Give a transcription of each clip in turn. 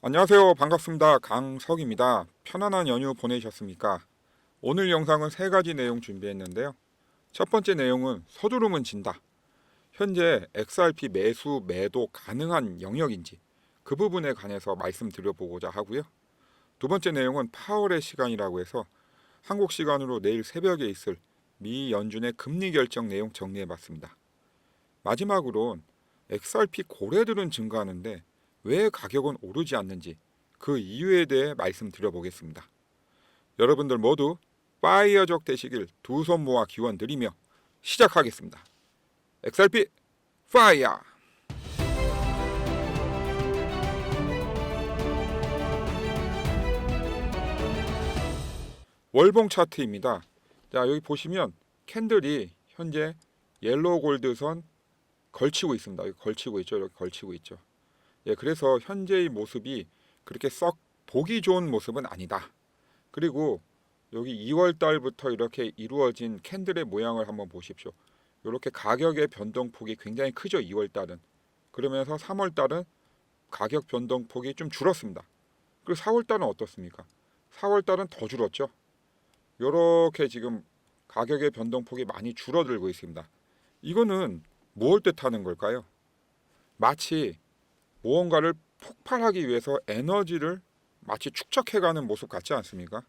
안녕하세요. 반갑습니다. 강석입니다. 편안한 연휴 보내셨습니까? 오늘 영상은 세 가지 내용 준비했는데요. 첫 번째 내용은 서두르면 진다. 현재 XRP 매수, 매도 가능한 영역인지 그 부분에 관해서 말씀드려보고자 하고요. 두 번째 내용은 파월의 시간이라고 해서 한국 시간으로 내일 새벽에 있을 미 연준의 금리 결정 내용 정리해봤습니다. 마지막으론 XRP 고래들은 증가하는데 왜 가격은 오르지 않는지 그 이유에 대해 말씀드려보겠습니다. 여러분들 모두 파이어족 되시길 두 손 모아 기원 드리며 시작하겠습니다. XRP 파이어! 월봉 차트입니다. 자, 여기 보시면 캔들이 현재 옐로우 골드선 걸치고 있습니다. 여기 걸치고 있죠. 이렇게 걸치고 있죠. 예, 그래서 현재의 모습이 그렇게 썩 보기 좋은 모습은 아니다. 그리고 여기 2월 달부터 이렇게 이루어진 캔들의 모양을 한번 보십시오. 이렇게 가격의 변동폭이 굉장히 크죠. 2월 달은. 그러면서 3월 달은 가격 변동폭이 좀 줄었습니다. 그리고 4월 달은 어떻습니까? 4월 달은 더 줄었죠. 이렇게 지금 가격의 변동폭이 많이 줄어들고 있습니다. 이거는 무엇을 뜻하는 걸까요? 마치 무언가를 폭발하기 위해서 에너지를 마치 축적해가는 모습 같지 않습니까?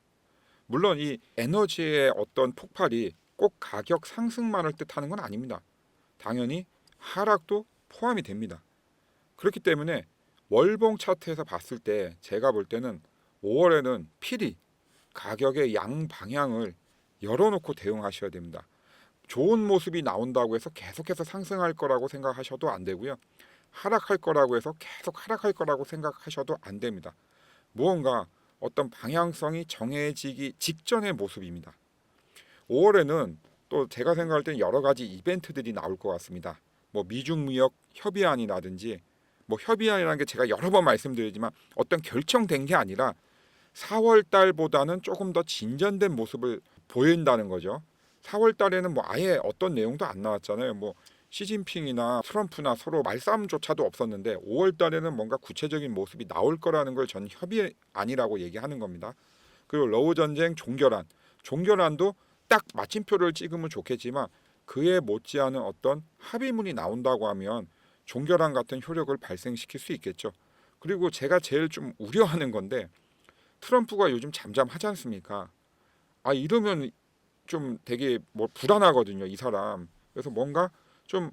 물론 이 에너지의 어떤 폭발이 꼭 가격 상승만을 뜻하는 건 아닙니다. 당연히 하락도 포함이 됩니다. 그렇기 때문에 월봉 차트에서 봤을 때 제가 볼 때는 5월에는 필히 가격의 양 방향을 열어놓고 대응하셔야 됩니다. 좋은 모습이 나온다고 해서 계속해서 상승할 거라고 생각하셔도 안 되고요. 하락할 거라고 해서 계속 하락할 거라고 생각하셔도 안 됩니다. 무언가 어떤 방향성이 정해지기 직전의 모습입니다. 5월에는 또 제가 생각할 때는 여러 가지 이벤트들이 나올 것 같습니다. 뭐 미중 무역 협의안이라든지 뭐 협의안이라는 게 제가 여러 번 말씀드리지만 어떤 결정된 게 아니라 4월 달보다는 조금 더 진전된 모습을 보인다는 거죠. 4월 달에는 뭐 아예 어떤 내용도 안 나왔잖아요. 뭐 시진핑이나 트럼프나 서로 말싸움조차도 없었는데 5월 달에는 뭔가 구체적인 모습이 나올 거라는 걸 전 협의안이라고 얘기하는 겁니다. 그리고 러우 전쟁 종결안도 딱 마침표를 찍으면 좋겠지만 그에 못지않은 어떤 합의문이 나온다고 하면 종결안 같은 효력을 발생시킬 수 있겠죠. 그리고 제가 제일 좀 우려하는 건데 트럼프가 요즘 잠잠하지 않습니까? 아, 이러면 좀 되게 뭐 불안하거든요, 이 사람. 그래서 뭔가 좀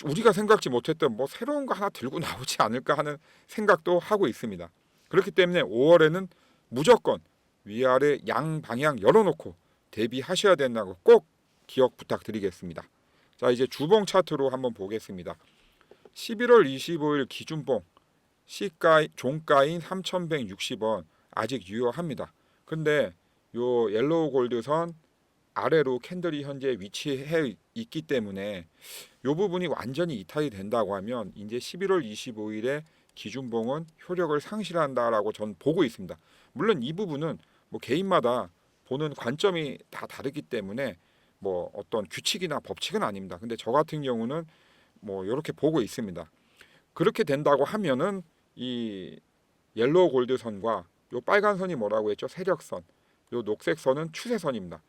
우리가 생각지 못했던 뭐 새로운 거 하나 들고 나오지 않을까 하는 생각도 하고 있습니다. 그렇기 때문에 5월에는 무조건 위아래 양 방향 열어놓고 대비하셔야 된다고 꼭 기억 부탁드리겠습니다. 자, 이제 주봉 차트로 한번 보겠습니다. 11월 25일 기준봉 시가 종가인 3,160원 아직 유효합니다. 근데 요 옐로우 골드선 아래로 캔들이 현재 위치해 있기 때문에 이 부분이 완전히 이탈이 된다고 하면 이제 11월 25일에 기준봉은 효력을 상실한다라고 전 보고 있습니다. 물론 이 부분은 뭐 개인마다 보는 관점이 다 다르기 때문에 뭐 어떤 규칙이나 법칙은 아닙니다. 근데 저 같은 경우는 뭐 이렇게 보고 있습니다. 그렇게 된다고 하면은 이 옐로우 골드선과 요 빨간 선이 뭐라고 했죠? 세력선. 요 녹색 선은 추세선입니다.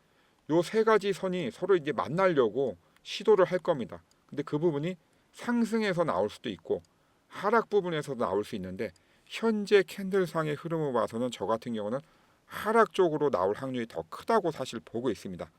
요 세 가지 선이 서로 이제 만나려고 시도를 할 겁니다. 근데 그 부분이 상승에서 나올 수도 있고 하락 부분에서도 나올 수 있는데 현재 캔들상의 흐름을 봐서는 저 같은 경우는 하락 쪽으로 나올 확률이 더 크다고 사실 보고 있습니다.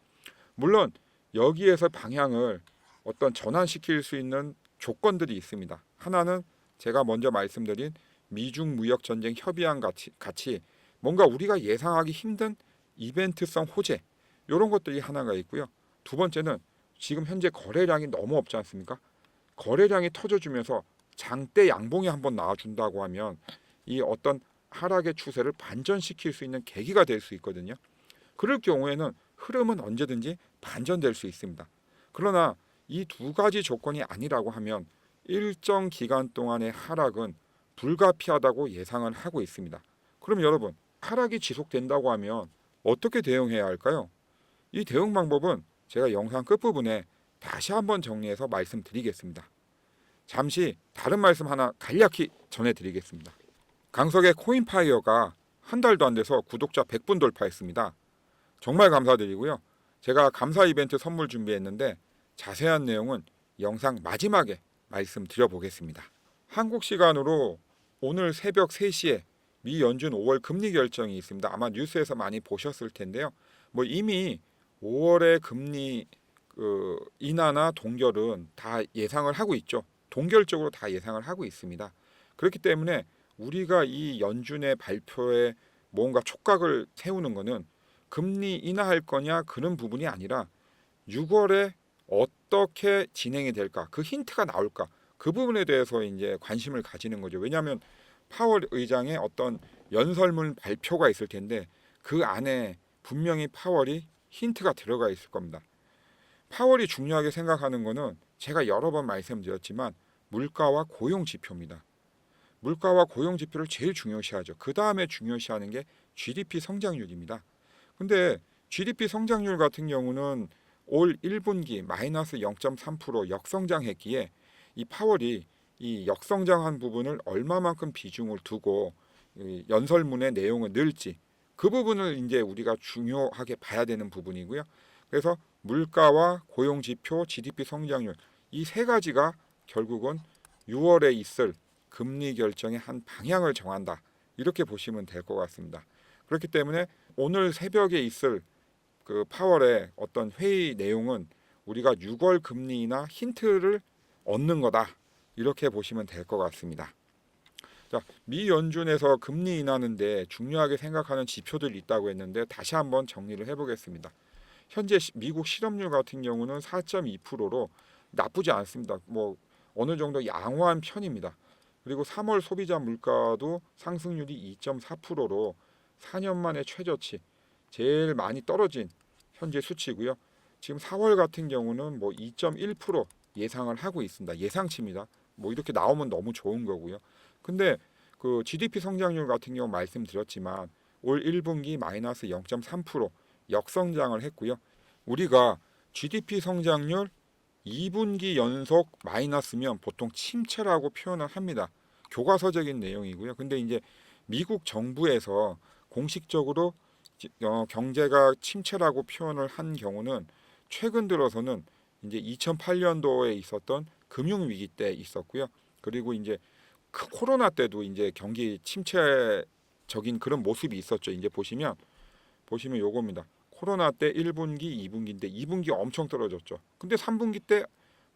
물론 여기에서 방향을 어떤 전환시킬 수 있는 조건들이 있습니다. 하나는 제가 먼저 말씀드린 미중 무역 전쟁 협의안 같이 뭔가 우리가 예상하기 힘든 이벤트성 호재 이런 것들이 하나가 있고요. 두 번째는 지금 현재 거래량이 너무 없지 않습니까? 거래량이 터져주면서 장대 양봉이 한번 나와준다고 하면 이 어떤 하락의 추세를 반전시킬 수 있는 계기가 될 수 있거든요. 그럴 경우에는 흐름은 언제든지 반전될 수 있습니다. 그러나 이 두 가지 조건이 아니라고 하면 일정 기간 동안의 하락은 불가피하다고 예상을 하고 있습니다. 그럼 여러분, 하락이 지속된다고 하면 어떻게 대응해야 할까요? 이 대응 방법은 제가 영상 끝부분에 다시 한번 정리해서 말씀드리겠습니다. 잠시 다른 말씀 하나 간략히 전해드리겠습니다. 강석의 코인파이어가 한 달도 안 돼서 구독자 100분 돌파했습니다. 정말 감사드리고요. 제가 감사 이벤트 선물 준비했는데 자세한 내용은 영상 마지막에 말씀드려보겠습니다. 한국 시간으로 오늘 새벽 3시에 미 연준 5월 금리 결정이 있습니다. 아마 뉴스에서 많이 보셨을 텐데요. 이미 5월의 금리 인하나 동결은 다 예상을 하고 있죠. 동결적으로 다 예상을 하고 있습니다. 그렇기 때문에 우리가 이 연준의 발표에 뭔가 촉각을 세우는 것은 금리 인하할 거냐 그런 부분이 아니라 6월에 어떻게 진행이 될까, 그 힌트가 나올까, 그 부분에 대해서 이제 관심을 가지는 거죠. 왜냐하면 파월 의장의 어떤 연설문 발표가 있을 텐데 그 안에 분명히 파월이 힌트가 들어가 있을 겁니다. 파월이 중요하게 생각하는 것은 제가 여러 번 말씀드렸지만 물가와 고용 지표입니다. 물가와 고용 지표를 제일 중요시하죠. 그 다음에 중요시하는 게 GDP 성장률입니다. 근데 GDP 성장률 같은 경우는 올 1분기 마이너스 0.3% 역성장했기에 이 파월이 이 역성장한 부분을 얼마만큼 비중을 두고 연설문의 내용을 넣을지 그 부분을 이제 우리가 중요하게 봐야 되는 부분이고요. 그래서 물가와 고용 지표, GDP 성장률 이 세 가지가 결국은 6월에 있을 금리 결정의 한 방향을 정한다. 이렇게 보시면 될 것 같습니다. 그렇기 때문에 오늘 새벽에 있을 그 파월의 어떤 회의 내용은 우리가 6월 금리 인하 힌트를 얻는 거다. 이렇게 보시면 될 것 같습니다. 자, 미 연준에서 금리 인하는데 중요하게 생각하는 지표들이 있다고 했는데 다시 한번 정리를 해보겠습니다. 현재 미국 실업률 같은 경우는 4.2%로 나쁘지 않습니다. 어느 정도 양호한 편입니다. 그리고 3월 소비자 물가도 상승률이 2.4%로 4년 만에 최저치, 제일 많이 떨어진 현재 수치고요. 지금 4월 같은 경우는 2.1% 예상을 하고 있습니다. 예상치입니다. 이렇게 나오면 너무 좋은 거고요. 근데 그 GDP 성장률 같은 경우 말씀드렸지만 올 1분기 마이너스 0.3% 역성장을 했고요. 우리가 GDP 성장률 2분기 연속 마이너스면 보통 침체라고 표현을 합니다. 교과서적인 내용이고요. 근데 이제 미국 정부에서 공식적으로 경제가 침체라고 표현을 한 경우는 최근 들어서는 이제 2008년도에 있었던 금융위기 때 있었고요. 그리고 이제 코로나 때도 이제 경기 침체적인 그런 모습이 있었죠. 이제 보시면 요겁니다. 코로나 때 1분기, 2분기인데 2분기 엄청 떨어졌죠. 근데 3분기 때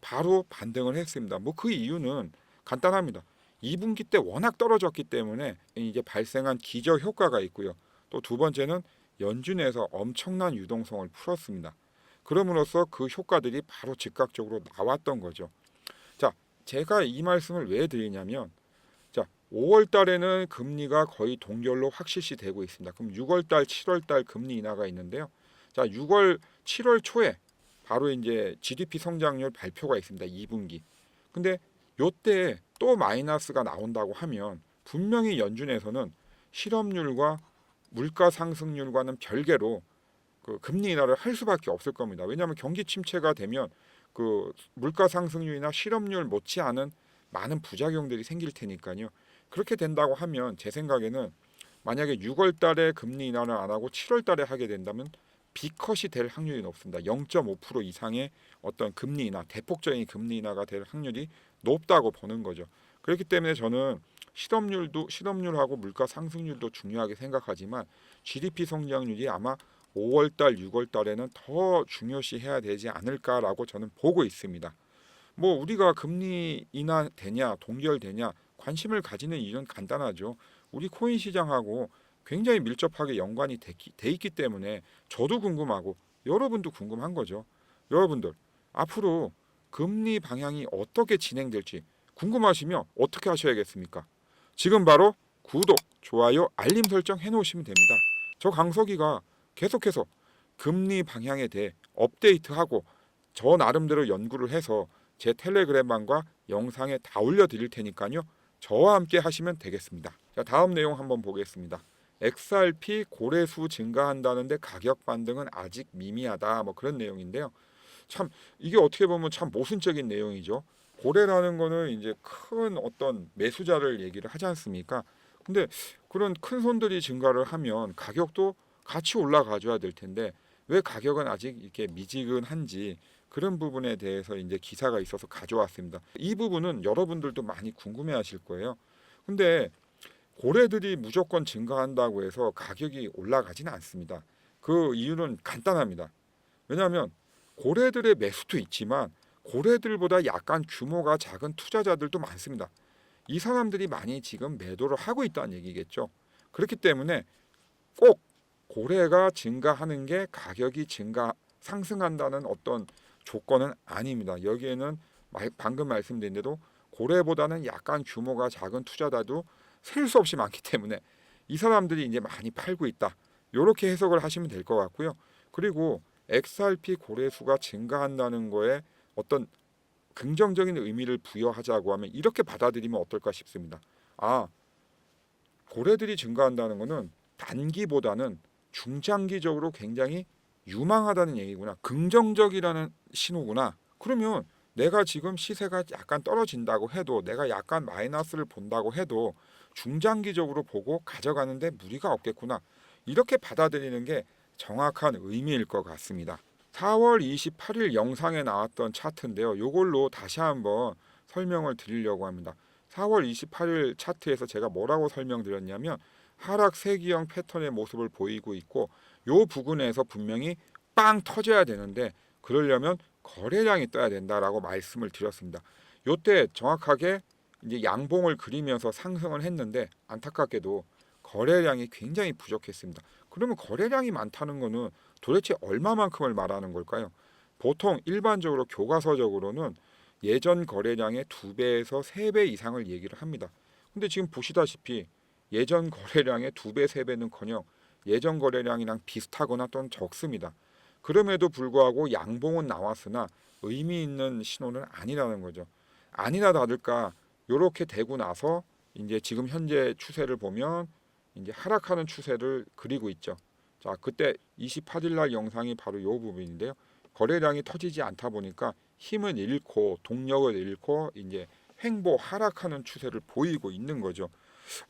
바로 반등을 했습니다. 그 이유는 간단합니다. 2분기 때 워낙 떨어졌기 때문에 이제 발생한 기저 효과가 있고요. 또 두 번째는 연준에서 엄청난 유동성을 풀었습니다. 그럼으로써 그 효과들이 바로 즉각적으로 나왔던 거죠. 자, 제가 이 말씀을 왜 드리냐면 5월 달에는 금리가 거의 동결로 확실시 되고 있습니다. 그럼 6월 달, 7월 달 금리 인하가 있는데요. 7월 초에 바로 이제 GDP 성장률 발표가 있습니다. 2분기. 근데 요때 또 마이너스가 나온다고 하면 분명히 연준에서는 실업률과 물가 상승률과는 별개로 그 금리 인하를 할 수밖에 없을 겁니다. 왜냐하면 경기 침체가 되면 그 물가 상승률이나 실업률 못지않은 많은 부작용들이 생길 테니까요. 그렇게 된다고 하면 제 생각에는 만약에 6월 달에 금리 인하를 안 하고 7월 달에 하게 된다면 B컷이 될 확률이 높습니다. 0.5% 이상의 어떤 금리 인하, 대폭적인 금리 인하가 될 확률이 높다고 보는 거죠. 그렇기 때문에 저는 실업률하고 물가 상승률도 중요하게 생각하지만 GDP 성장률이 아마 5월 달, 6월 달에는 더 중요시해야 되지 않을까라고 저는 보고 있습니다. 우리가 금리 인하 되냐, 동결되냐 관심을 가지는 이유는 간단하죠. 우리 코인 시장하고 굉장히 밀접하게 연관이 돼 있기 때문에 저도 궁금하고 여러분도 궁금한 거죠. 여러분들 앞으로 금리 방향이 어떻게 진행될지 궁금하시면 어떻게 하셔야겠습니까? 지금 바로 구독, 좋아요, 알림 설정 해놓으시면 됩니다. 저 강석이가 계속해서 금리 방향에 대해 업데이트하고 저 나름대로 연구를 해서 제 텔레그램방과 영상에 다 올려드릴 테니까요. 저와 함께 하시면 되겠습니다. 자, 다음 내용 한번 보겠습니다. XRP 고래수 증가한다는데 가격 반등은 아직 미미하다. 그런 내용인데요. 참 이게 어떻게 보면 참 모순적인 내용이죠. 고래라는 거는 이제 큰 어떤 매수자를 얘기를 하지 않습니까? 근데 그런 큰 손들이 증가를 하면 가격도 같이 올라가줘야 될 텐데 왜 가격은 아직 이렇게 미지근한지 그런 부분에 대해서 이제 기사가 있어서 가져왔습니다. 이 부분은 여러분들도 많이 궁금해하실 거예요. 근데 고래들이 무조건 증가한다고 해서 가격이 올라가지는 않습니다. 그 이유는 간단합니다. 왜냐하면 고래들의 매수도 있지만 고래들보다 약간 규모가 작은 투자자들도 많습니다. 이 사람들이 많이 지금 매도를 하고 있다는 얘기겠죠. 그렇기 때문에 꼭 고래가 증가하는 게 가격이 상승한다는 어떤 조건은 아닙니다. 여기에는 방금 말씀드린 대로 고래보다는 약간 규모가 작은 투자자도 셀 수 없이 많기 때문에 이 사람들이 이제 많이 팔고 있다. 이렇게 해석을 하시면 될 것 같고요. 그리고 XRP 고래수가 증가한다는 거에 어떤 긍정적인 의미를 부여하자고 하면 이렇게 받아들이면 어떨까 싶습니다. 아, 고래들이 증가한다는 것은 단기보다는 중장기적으로 굉장히 유망하다는 얘기구나. 긍정적이라는 신호구나. 그러면 내가 지금 시세가 약간 떨어진다고 해도 내가 약간 마이너스를 본다고 해도 중장기적으로 보고 가져가는데 무리가 없겠구나. 이렇게 받아들이는 게 정확한 의미일 것 같습니다. 4월 28일 영상에 나왔던 차트인데요. 이걸로 다시 한번 설명을 드리려고 합니다. 4월 28일 차트에서 제가 뭐라고 설명드렸냐면 하락 세기형 패턴의 모습을 보이고 있고 요 부분에서 분명히 빵 터져야 되는데 그러려면 거래량이 떠야 된다라고 말씀을 드렸습니다. 요때 정확하게 이제 양봉을 그리면서 상승을 했는데 안타깝게도 거래량이 굉장히 부족했습니다. 그러면 거래량이 많다는 거는 도대체 얼마만큼을 말하는 걸까요? 보통 일반적으로 교과서적으로는 예전 거래량의 2배에서 3배 이상을 얘기를 합니다. 근데 지금 보시다시피 예전 거래량의 2배, 3배는커녕 예전 거래량이랑 비슷하거나 또는 적습니다. 그럼에도 불구하고 양봉은 나왔으나 의미 있는 신호는 아니라는 거죠. 아니나 다를까 이렇게 되고 나서 이제 지금 현재 추세를 보면 이제 하락하는 추세를 그리고 있죠. 자, 그때 28일 날 영상이 바로 이 부분인데요. 거래량이 터지지 않다 보니까 힘을 잃고 동력을 잃고 이제 횡보 하락하는 추세를 보이고 있는 거죠.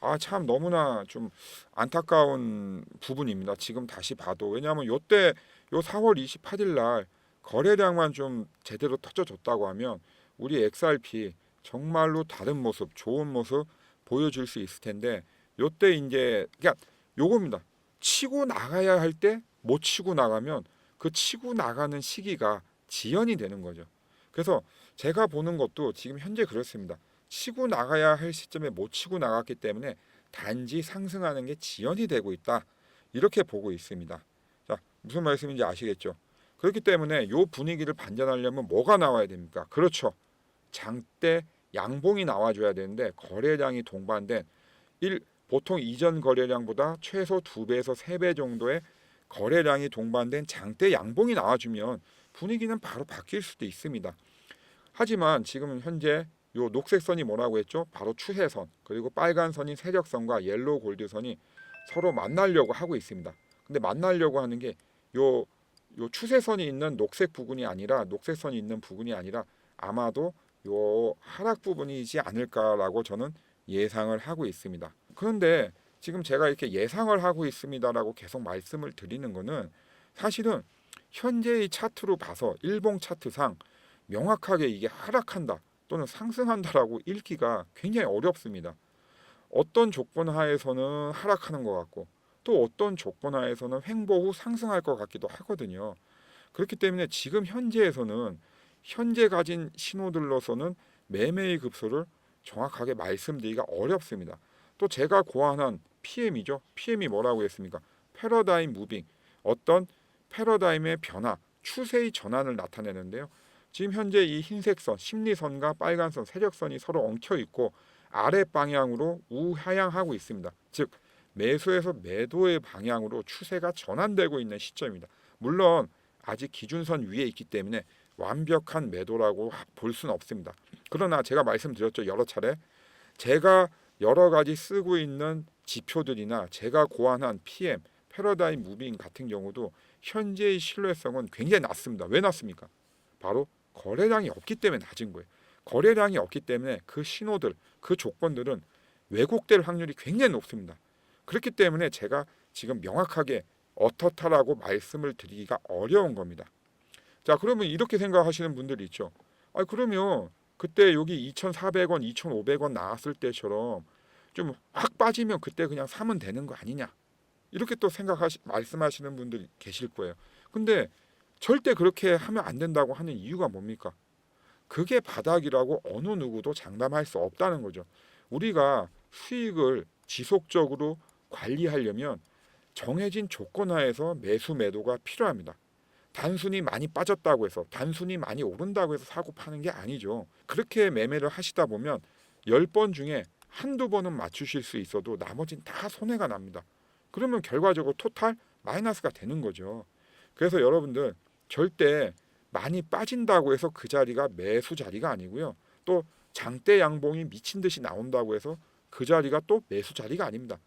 아, 참 너무나 좀 안타까운 부분입니다. 지금 다시 봐도. 왜냐하면 요때 요 4월 28일 날 거래량만 좀 제대로 터져줬다고 하면 우리 XRP 정말로 다른 모습, 좋은 모습 보여줄 수 있을 텐데 요때 이제 그러니까 요겁니다. 치고 나가야 할 때 못 치고 나가면 그 치고 나가는 시기가 지연이 되는 거죠. 그래서 제가 보는 것도 지금 현재 그렇습니다. 치고 나가야 할 시점에 못 치고 나갔기 때문에 단지 상승하는 게 지연이 되고 있다. 이렇게 보고 있습니다. 자, 무슨 말씀인지 아시겠죠? 그렇기 때문에 이 분위기를 반전하려면 뭐가 나와야 됩니까? 그렇죠. 장대 양봉이 나와줘야 되는데 거래량이 동반된 보통 이전 거래량보다 최소 2배에서 3배 정도의 거래량이 동반된 장대 양봉이 나와주면 분위기는 바로 바뀔 수도 있습니다. 하지만 지금 현재 요 녹색 선이 뭐라고 했죠? 바로 추세선, 그리고 빨간 선이 세력선과 옐로우 골드선이 서로 만나려고 하고 있습니다. 근데 만나려고 하는 게 요 추세선이 있는 녹색 부분이 아니라 녹색선이 있는 부분이 아니라 아마도 요 하락 부분이지 않을까라고 저는 예상을 하고 있습니다. 그런데 지금 제가 이렇게 예상을 하고 있습니다라고 계속 말씀을 드리는 거는 사실은 현재의 차트로 봐서 일봉 차트상 명확하게 이게 하락한다 또는 상승한다라고 읽기가 굉장히 어렵습니다. 어떤 조건 하에서는 하락하는 것 같고 또 어떤 조건 하에서는 횡보 후 상승할 것 같기도 하거든요. 그렇기 때문에 지금 현재에서는 현재 가진 신호들로서는 매매의 급소를 정확하게 말씀드리기가 어렵습니다. 또 제가 고안한 PM이죠. PM이 뭐라고 했습니까? 패러다임 무빙, 어떤 패러다임의 변화, 추세의 전환을 나타내는데요. 지금 현재 이 흰색 선, 심리선과 빨간 선, 세력선이 서로 엉켜 있고 아래 방향으로 우하향하고 있습니다. 즉 매수에서 매도의 방향으로 추세가 전환되고 있는 시점입니다. 물론 아직 기준선 위에 있기 때문에 완벽한 매도라고 볼 수는 없습니다. 그러나 제가 말씀드렸죠. 여러 차례 제가 여러 가지 쓰고 있는 지표들이나 제가 고안한 PM, 패러다임 무빙 같은 경우도 현재의 신뢰성은 굉장히 낮습니다. 왜 낮습니까? 바로 거래량이 없기 때문에 낮은 거예요. 거래량이 없기 때문에 그 신호들, 그 조건들은 왜곡될 확률이 굉장히 높습니다. 그렇기 때문에 제가 지금 명확하게 어떻다라고 말씀을 드리기가 어려운 겁니다. 자, 그러면 이렇게 생각하시는 분들이 있죠. 그러면 그때 여기 2,400원, 2,500원 나왔을 때처럼 좀 확 빠지면 그때 그냥 사면 되는 거 아니냐. 이렇게 또 말씀하시는 분들이 계실 거예요. 근데 절대 그렇게 하면 안 된다고 하는 이유가 뭡니까? 그게 바닥이라고 어느 누구도 장담할 수 없다는 거죠. 우리가 수익을 지속적으로 관리하려면 정해진 조건 하에서 매수 매도가 필요합니다. 단순히 많이 빠졌다고 해서, 단순히 많이 오른다고 해서 사고 파는 게 아니죠. 그렇게 매매를 하시다 보면 10번 중에 한두 번은 맞추실 수 있어도 나머지는 다 손해가 납니다. 그러면 결과적으로 토탈 마이너스가 되는 거죠. 그래서 여러분들 절대 많이 빠진다고 해서 그 자리가 매수 자리가 아니고요. 또 장대 양봉이 미친 듯이 나온다고 해서 그 자리가 또 매수 자리가 아닙니다.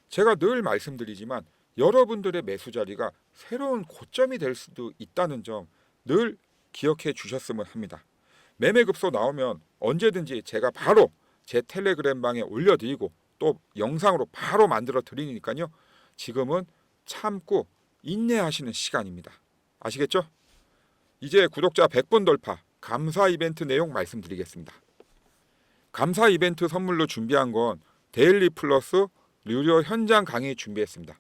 제가 늘 말씀드리지만 여러분들의 매수 자리가 새로운 고점이 될 수도 있다는 점 늘 기억해 주셨으면 합니다. 매매급소 나오면 언제든지 제가 바로 제 텔레그램 방에 올려드리고 또 영상으로 바로 만들어 드리니까요. 지금은 참고 인내하시는 시간입니다. 아시겠죠? 이제 구독자 100분 돌파 감사 이벤트 내용 말씀드리겠습니다. 감사 이벤트 선물로 준비한 건 데일리 플러스 유료 현장 강의 준비했습니다.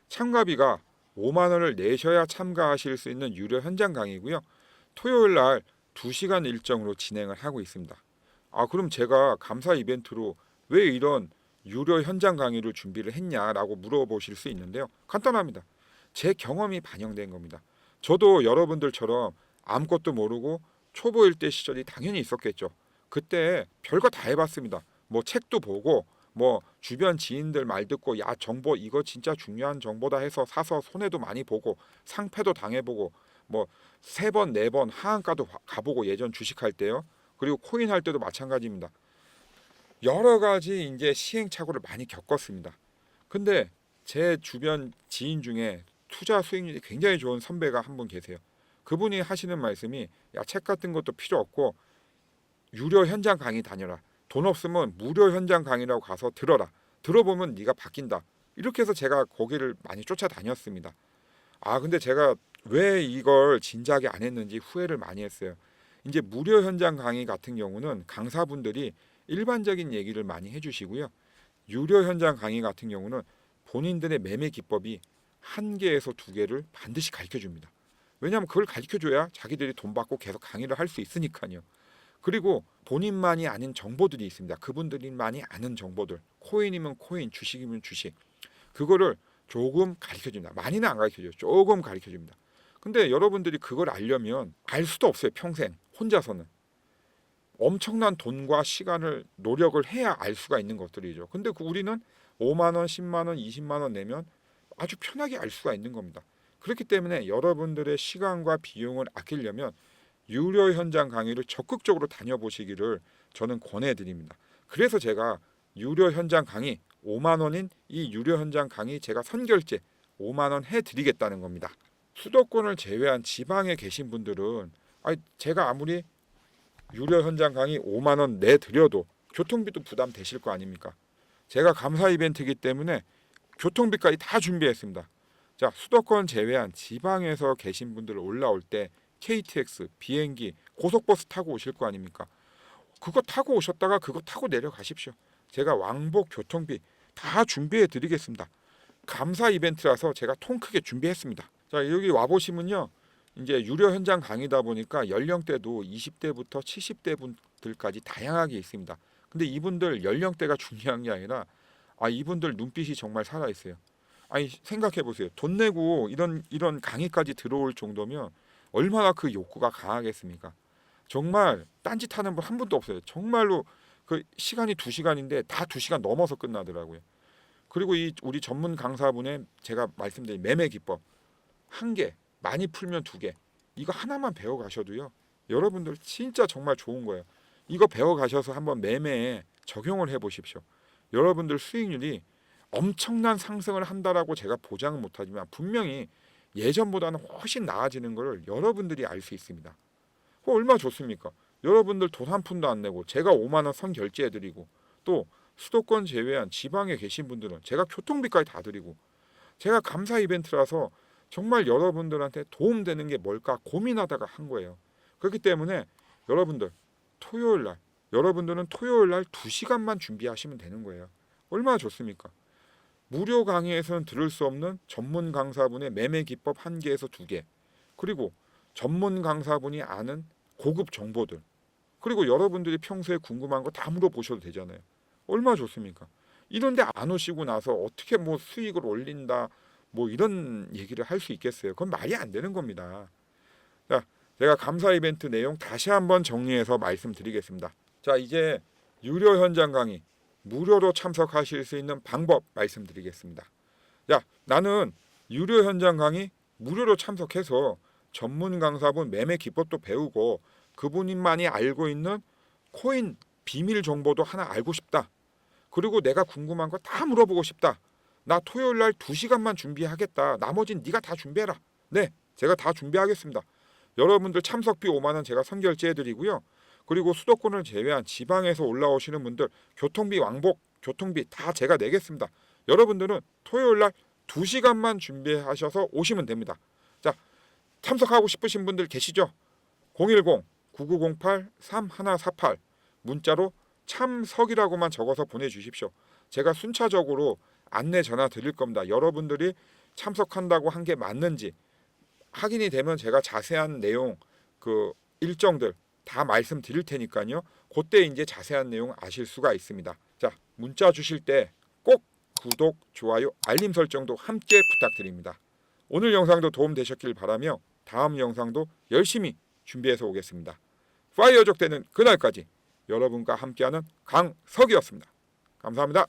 참가비가 5만 원을 내셔야 참가하실 수 있는 유료 현장 강의고요. 토요일 날 2시간 일정으로 진행을 하고 있습니다. 그럼 제가 감사 이벤트로 왜 이런 유료 현장 강의를 준비를 했냐라고 물어보실 수 있는데요. 간단합니다. 제 경험이 반영된 겁니다. 저도 여러분들처럼 아무것도 모르고 초보일 때 시절이 당연히 있었겠죠. 그때 별거 다 해봤습니다. 뭐 책도 보고 뭐 주변 지인들 말 듣고 야 정보 이거 진짜 중요한 정보다 해서 사서 손해도 많이 보고 상패도 당해보고 뭐 3번 4번 하한가도 가보고 예전 주식할 때요. 그리고 코인 할 때도 마찬가지입니다. 여러 가지 이제 시행착오를 많이 겪었습니다. 근데 제 주변 지인 중에 투자 수익률이 굉장히 좋은 선배가 한 분 계세요. 그분이 하시는 말씀이 야 책 같은 것도 필요 없고 유료 현장 강의 다녀라. 돈 없으면 무료 현장 강의라고 가서 들어라. 들어보면 네가 바뀐다. 이렇게 해서 제가 거기를 많이 쫓아다녔습니다. 근데 제가 왜 이걸 진작에 안 했는지 후회를 많이 했어요. 이제 무료 현장 강의 같은 경우는 강사분들이 일반적인 얘기를 많이 해주시고요. 유료 현장 강의 같은 경우는 본인들의 매매 기법이 1개에서 2개를 반드시 가르쳐줍니다. 왜냐하면 그걸 가르쳐줘야 자기들이 돈 받고 계속 강의를 할 수 있으니까요. 그리고 본인만이 아는 정보들이 있습니다. 그분들만이 아는 정보들. 코인이면 코인, 주식이면 주식. 그거를 조금 가르쳐줍니다. 많이는 안 가르쳐줘요. 조금 가르쳐줍니다. 근데 여러분들이 그걸 알려면 알 수도 없어요. 평생 혼자서는. 엄청난 돈과 시간을 노력을 해야 알 수가 있는 것들이죠. 근데 우리는 5만 원, 10만 원, 20만 원 내면 아주 편하게 알 수가 있는 겁니다. 그렇기 때문에 여러분들의 시간과 비용을 아끼려면 유료 현장 강의를 적극적으로 다녀보시기를 저는 권해드립니다. 그래서 제가 유료 현장 강의 5만 원인 이 유료 현장 강의 제가 선결제 5만 원 해드리겠다는 겁니다. 수도권을 제외한 지방에 계신 분들은 제가 아무리 유료 현장 강의 5만 원 내드려도 교통비도 부담되실 거 아닙니까? 제가 감사 이벤트이기 때문에 교통비까지 다 준비했습니다. 자, 수도권 제외한 지방에서 계신 분들 올라올 때 KTX, 비행기, 고속버스 타고 오실 거 아닙니까? 그거 타고 오셨다가 그거 타고 내려가십시오. 제가 왕복 교통비 다 준비해 드리겠습니다. 감사 이벤트라서 제가 통 크게 준비했습니다. 자, 여기 와 보시면요. 이제 유료 현장 강의다 보니까 연령대도 20대부터 70대 분들까지 다양하게 있습니다. 근데 이분들 연령대가 중요한 게 아니라 이분들 눈빛이 정말 살아 있어요. 생각해 보세요. 돈 내고 이런 강의까지 들어올 정도면 얼마나 그 욕구가 강하겠습니까? 정말 딴짓하는 분 한 분도 없어요. 정말로 그 시간이 2시간인데 다 2시간 넘어서 끝나더라고요. 그리고 우리 전문 강사분의 제가 말씀드린 매매 기법 1개, 많이 풀면 2개. 이거 하나만 배워 가셔도요. 여러분들 진짜 정말 좋은 거예요. 이거 배워 가셔서 한번 매매에 적용을 해 보십시오. 여러분들 수익률이 엄청난 상승을 한다라고 제가 보장은 못하지만 분명히 예전보다는 훨씬 나아지는 것을 여러분들이 알 수 있습니다. 그거 얼마나 좋습니까? 여러분들 돈 한 푼도 안 내고 제가 5만 원 선 결제해드리고 또 수도권 제외한 지방에 계신 분들은 제가 교통비까지 다 드리고, 제가 감사 이벤트라서 정말 여러분들한테 도움되는 게 뭘까 고민하다가 한 거예요. 그렇기 때문에 여러분들 토요일 날, 여러분들은 토요일 날 2시간만 준비하시면 되는 거예요. 얼마나 좋습니까? 무료 강의에서는 들을 수 없는 전문 강사분의 매매 기법 1개에서 2개, 그리고 전문 강사분이 아는 고급 정보들, 그리고 여러분들이 평소에 궁금한 거 다 물어보셔도 되잖아요. 얼마나 좋습니까? 이런데 안 오시고 나서 어떻게 뭐 수익을 올린다 뭐 이런 얘기를 할 수 있겠어요? 그건 말이 안 되는 겁니다. 자, 제가 감사 이벤트 내용 다시 한번 정리해서 말씀드리겠습니다. 자, 이제 유료 현장 강의 무료로 참석하실 수 있는 방법 말씀드리겠습니다. 자, 나는 유료 현장 강의 무료로 참석해서 전문 강사분 매매 기법도 배우고 그분만이 알고 있는 코인 비밀 정보도 하나 알고 싶다. 그리고 내가 궁금한 거 다 물어보고 싶다. 나 토요일 날 2시간만 준비하겠다. 나머진 네가 다 준비해라. 네, 제가 다 준비하겠습니다. 여러분들 참석비 5만 원 제가 선결제 해드리고요. 그리고 수도권을 제외한 지방에서 올라오시는 분들 교통비 왕복, 교통비 다 제가 내겠습니다. 여러분들은 토요일 날 2시간만 준비하셔서 오시면 됩니다. 자, 참석하고 싶으신 분들 계시죠? 010-9908-3148 문자로 참석이라고만 적어서 보내주십시오. 제가 순차적으로 안내 전화 드릴 겁니다. 여러분들이 참석한다고 한 게 맞는지 확인이 되면 제가 자세한 내용 그 일정들 다 말씀드릴 테니까요. 그때 이제 자세한 내용 아실 수가 있습니다. 자, 문자 주실 때 꼭 구독, 좋아요, 알림 설정도 함께 부탁드립니다. 오늘 영상도 도움 되셨길 바라며 다음 영상도 열심히 준비해서 오겠습니다. 파이어족 되는 그날까지 여러분과 함께하는 강석이었습니다. 감사합니다.